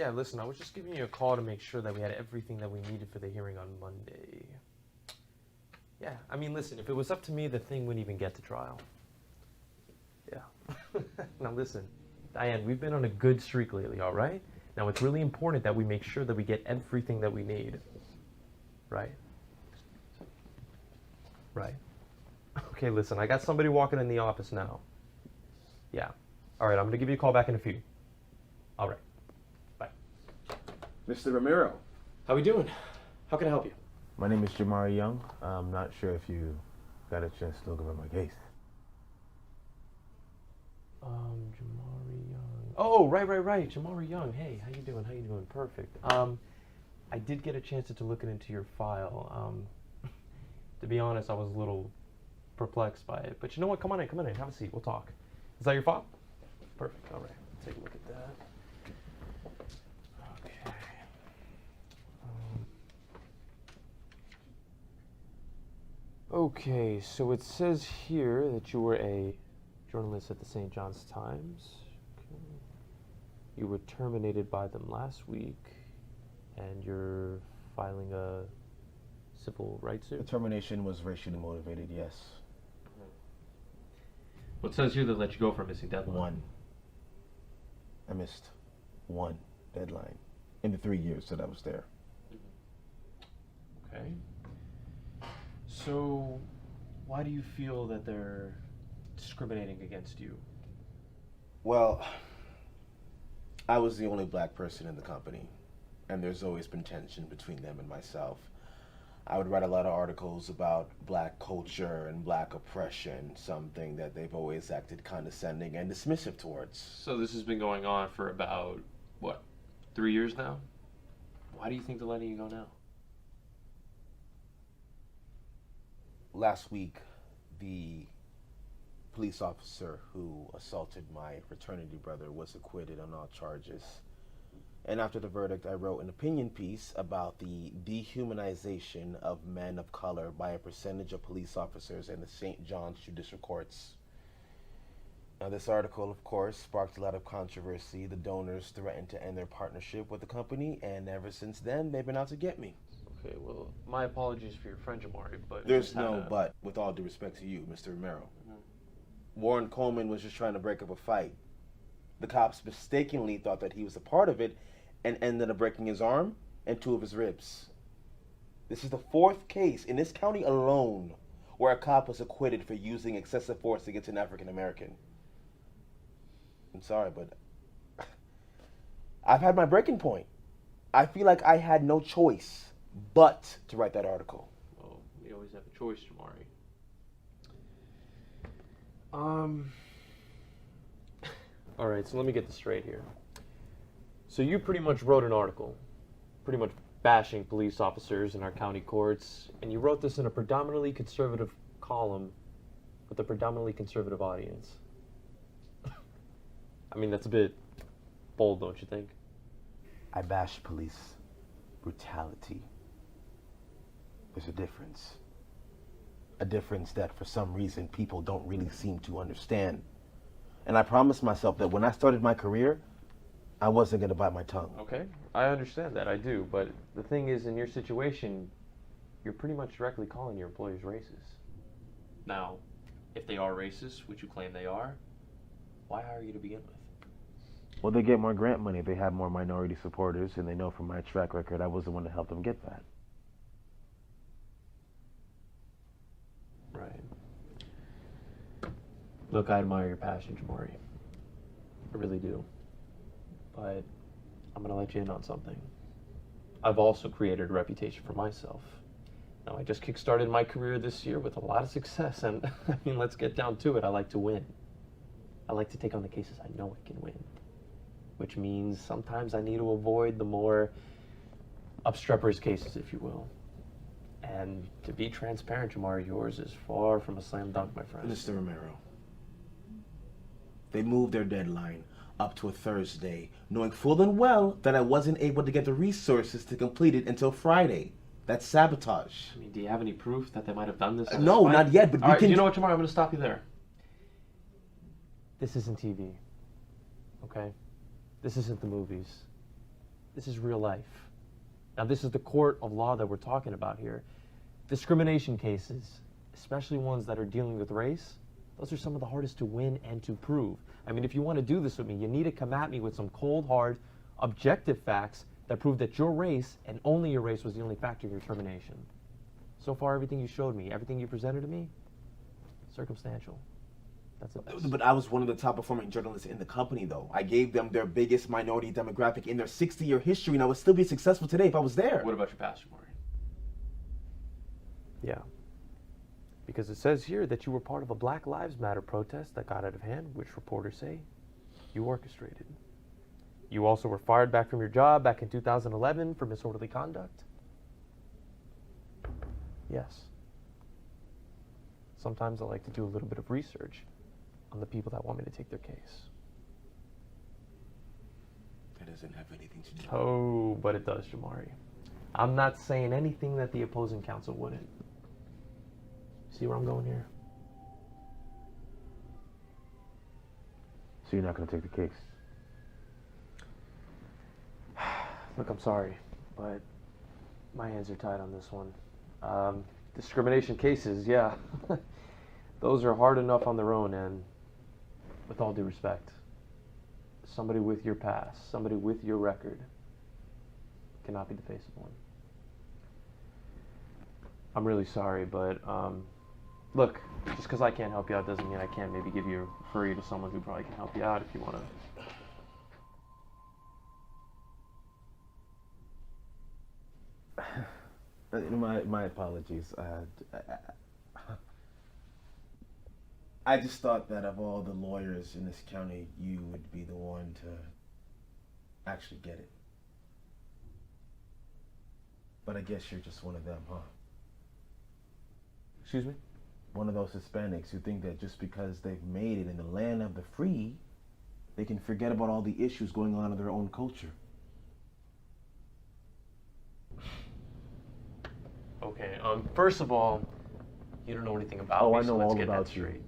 Yeah, listen, I was just giving you a call to make sure that we had everything that we needed for the hearing on Monday. Yeah, I mean, listen, if it was up to me, the thing wouldn't even get to trial. Yeah. Now listen, Diane, we've been on a good streak lately, all right? Now it's really important that we make sure that we get everything that we need. Right? Right. Okay, listen, I got somebody walking in the office now. Yeah. All right, I'm going to give you a call back in a few. All right. Bye. Mr. Ramiro. How we doing? How can I help you? My name is Jamari Young. I'm not sure if you got a chance to look over my case. Jamari Young. Oh, right. Jamari Young. Hey, how you doing? Perfect. I did get a chance to look into your file. To be honest, I was a little perplexed by it. But you know what? Come on in. Have a seat. We'll talk. Is that your file? Perfect. All right. Take a look at that. Okay. Okay, so it says here that you were a journalist at the St. John's Times. Okay. You were terminated by them last week, and you're filing a civil rights suit? The termination was racially motivated, yes. Well, it says here they let you go for a missing deadline. One. I missed one deadline in the 3 years that I was there. Okay. So, why do you feel that they're discriminating against you? Well, I was the only black person in the company, and there's always been tension between them and myself. I would write a lot of articles about black culture and black oppression, something that they've always acted condescending and dismissive towards. So this has been going on for about, 3 years now? Why do you think they're letting you go now? Last week, the police officer who assaulted my fraternity brother was acquitted on all charges. And after the verdict, I wrote an opinion piece about the dehumanization of men of color by a percentage of police officers in the St. John's Judicial Courts. Now, this article, of course, sparked a lot of controversy. The donors threatened to end their partnership with the company, and ever since then, they've been out to get me. Okay, well, my apologies for your friend, Jamari, but... There's no but, with all due respect to you, Mr. Romero. Warren Coleman was just trying to break up a fight. The cops mistakenly thought that he was a part of it and ended up breaking his arm and 2 of his ribs. This is the 4th case in this county alone where a cop was acquitted for using excessive force against an African American. I'm sorry, but I've had my breaking point. I feel like I had no choice but to write that article. Well, we always have a choice, Jamari. All right, so let me get this straight here. So you pretty much wrote an article, pretty much bashing police officers in our county courts, and you wrote this in a predominantly conservative column with a predominantly conservative audience. I mean, that's a bit bold, don't you think? I bash police brutality. There's a difference. A difference that for some reason people don't really seem to understand. And I promised myself that when I started my career, I wasn't going to bite my tongue. Okay, I understand that, I do, but the thing is, in your situation, you're pretty much directly calling your employers racist. Now, if they are racist, which you claim they are, why hire you to begin with? Well, they get more grant money, they have more minority supporters, and they know from my track record I was the one to help them get that. Right. Look, I admire your passion, Jamari. I really do. But I'm going to let you in on something. I've also created a reputation for myself. Now, I just kickstarted my career this year with a lot of success, and I mean, let's get down to it. I like to win. I like to take on the cases I know I can win, which means sometimes I need to avoid the more obstreperous cases, if you will. And to be transparent, Jamari, yours is far from a slam dunk, my friend. Mr. Romero, they moved their deadline up to a Thursday, knowing full and well that I wasn't able to get the resources to complete it until Friday. That's sabotage. I mean, do you have any proof that they might have done this? No, not yet, but all we right, can... You know what, Jamari, I'm going to stop you there. This isn't TV, okay? This isn't the movies. This is real life. Now, this is the court of law that we're talking about here. Discrimination cases, especially ones that are dealing with race, those are some of the hardest to win and to prove. I mean, if you want to do this with me, you need to come at me with some cold, hard, objective facts that prove that your race, and only your race, was the only factor in your termination. So far, everything you showed me, everything you presented to me, circumstantial. That's the best. But I was one of the top performing journalists in the company, though. I gave them their biggest minority demographic in their 60-year history, and I would still be successful today if I was there. What about your past, Maury? Yeah. Because it says here that you were part of a Black Lives Matter protest that got out of hand, which reporters say you orchestrated. You also were fired back from your job back in 2011 for disorderly conduct. Yes. Sometimes I like to do a little bit of research on the people that want me to take their case. That doesn't have anything to do. Oh, but it does, Jamari. I'm not saying anything that the opposing counsel wouldn't. See where I'm going here? So you're not going to take the case? Look, I'm sorry, but my hands are tied on this one. Discrimination cases, yeah. Those are hard enough on their own, and with all due respect, somebody with your past, somebody with your record, cannot be the face of one. I'm really sorry, but look, just because I can't help you out doesn't mean I can't maybe refer you to someone who probably can help you out if you want to. My apologies. I just thought that of all the lawyers in this county, you would be the one to actually get it. But I guess you're just one of them, huh? Excuse me? One of those Hispanics who think that just because they've made it in the land of the free, they can forget about all the issues going on in their own culture. Okay, first of all, you don't know anything about me, I know so let's all get about that straight.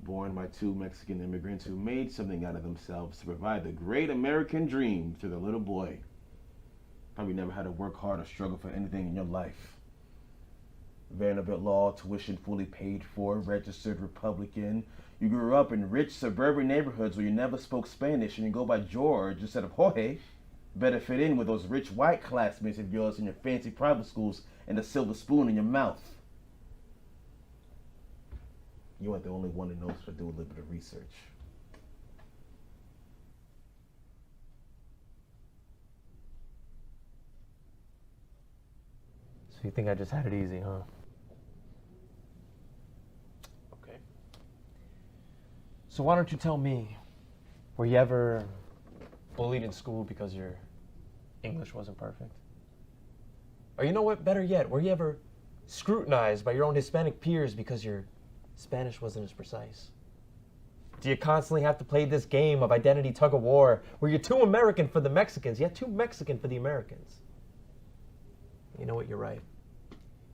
Born by two Mexican immigrants who made something out of themselves to provide the great American dream to their little boy. Probably never had to work hard or struggle for anything in your life. Vanderbilt Law, tuition fully paid for, registered Republican. You grew up in rich suburban neighborhoods where you never spoke Spanish and you go by George instead of Jorge. Better fit in with those rich white classmates of yours in your fancy private schools and the silver spoon in your mouth. You aren't the only one who knows how to do a little bit of research. So you think I just had it easy, huh? Okay. So why don't you tell me, were you ever bullied in school because your English wasn't perfect? Or you know what, better yet, were you ever scrutinized by your own Hispanic peers because your Spanish wasn't as precise? Do you constantly have to play this game of identity tug-of-war where you're too American for the Mexicans, yet too Mexican for the Americans? You know what, you're right.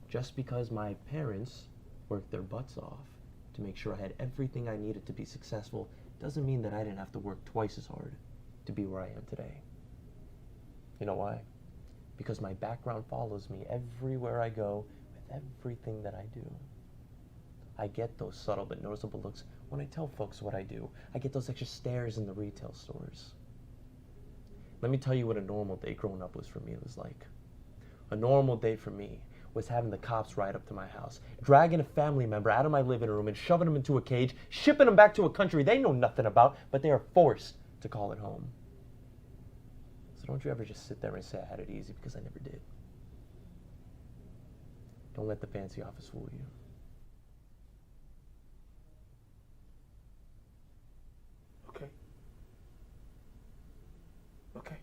Just because my parents worked their butts off to make sure I had everything I needed to be successful doesn't mean that I didn't have to work twice as hard to be where I am today. You know why? Because my background follows me everywhere I go with everything that I do. I get those subtle but noticeable looks when I tell folks what I do. I get those extra stares in the retail stores. Let me tell you what a normal day growing up was for me was like. A normal day for me was having the cops ride up to my house, dragging a family member out of my living room and shoving them into a cage, shipping them back to a country they know nothing about, but they are forced to call it home. So don't you ever just sit there and say I had it easy, because I never did. Don't let the fancy office fool you. Okay. Okay.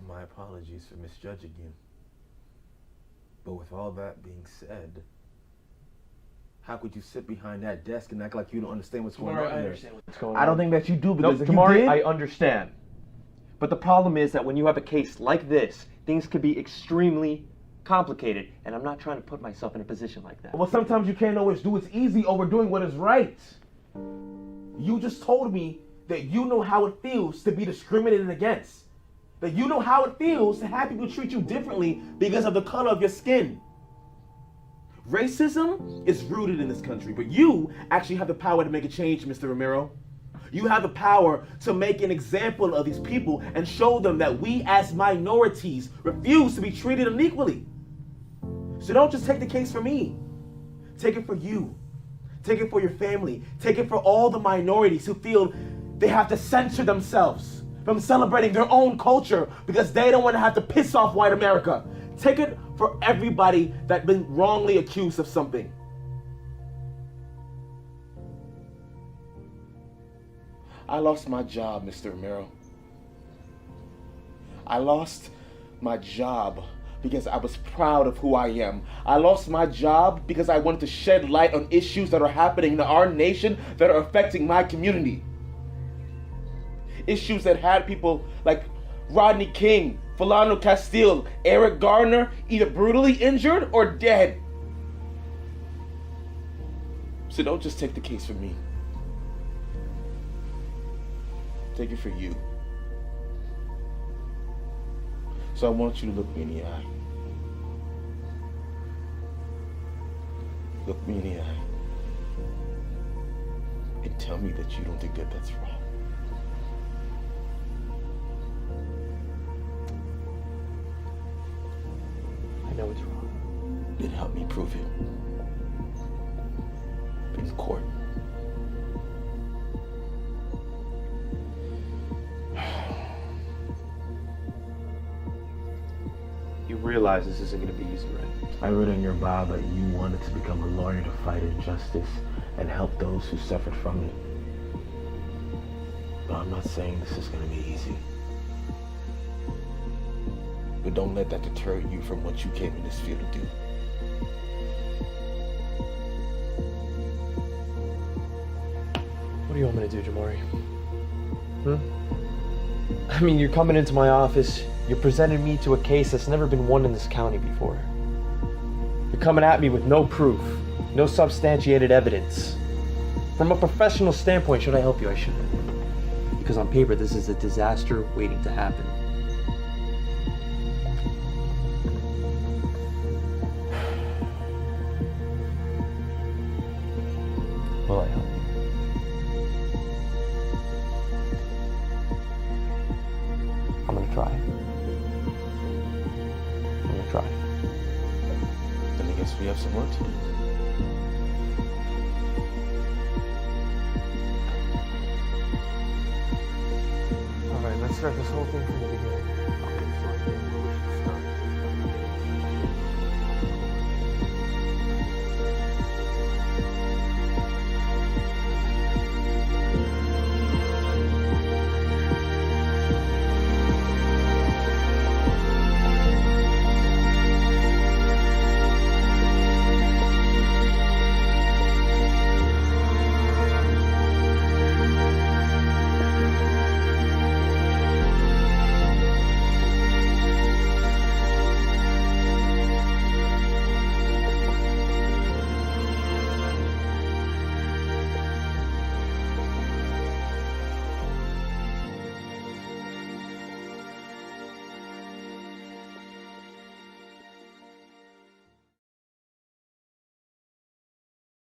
My apologies for misjudging you. But with all that being said, how could you sit behind that desk and act like you don't understand what's going on I there? understand what's going I on. don't think that you do, because if Tamari, you did, I understand. But the problem is that when you have a case like this, things could be extremely complicated, and I'm not trying to put myself in a position like that. well, sometimes you can't always do what's easy over doing what is right. You just told me that you know how it feels to be discriminated against. That you know how it feels to have people treat you differently because of the color of your skin. Racism is rooted in this country, but you actually have the power to make a change, Mr. Romero. You have the power to make an example of these people and show them that we as minorities refuse to be treated unequally. So don't just take the case for me. Take it for you. Take it for your family. Take it for all the minorities who feel they have to censor themselves from celebrating their own culture because they don't want to have to piss off white America. Take it for everybody that's been wrongly accused of something. I lost my job, Mr. Romero. I lost my job because I was proud of who I am. I lost my job because I wanted to shed light on issues that are happening in our nation that are affecting my community. Issues that had people like Rodney King, Philando Castile, Eric Garner either brutally injured or dead. So don't just take the case for me. Take it for you. So I want you to look me in the eye. Look me in the eye. And tell me that you don't think that that's wrong. I know it's wrong. Then help me prove it. In court. You realize this isn't going to be easy, right? I read in your bio that you wanted to become a lawyer to fight injustice and help those who suffered from it. But I'm not saying this is going to be easy. But don't let that deter you from what you came in this field to do. What do you want me to do, Jamari? I mean, you're coming into my office, you're presenting me to a case that's never been won in this county before. You're coming at me with no proof, no substantiated evidence. From a professional standpoint, should I help you? I shouldn't. Because on paper, this is a disaster waiting to happen. Will I help you? I'm gonna try. I'm gonna try. Then I guess we have some work to do. Alright, let's start this whole thing from the beginning.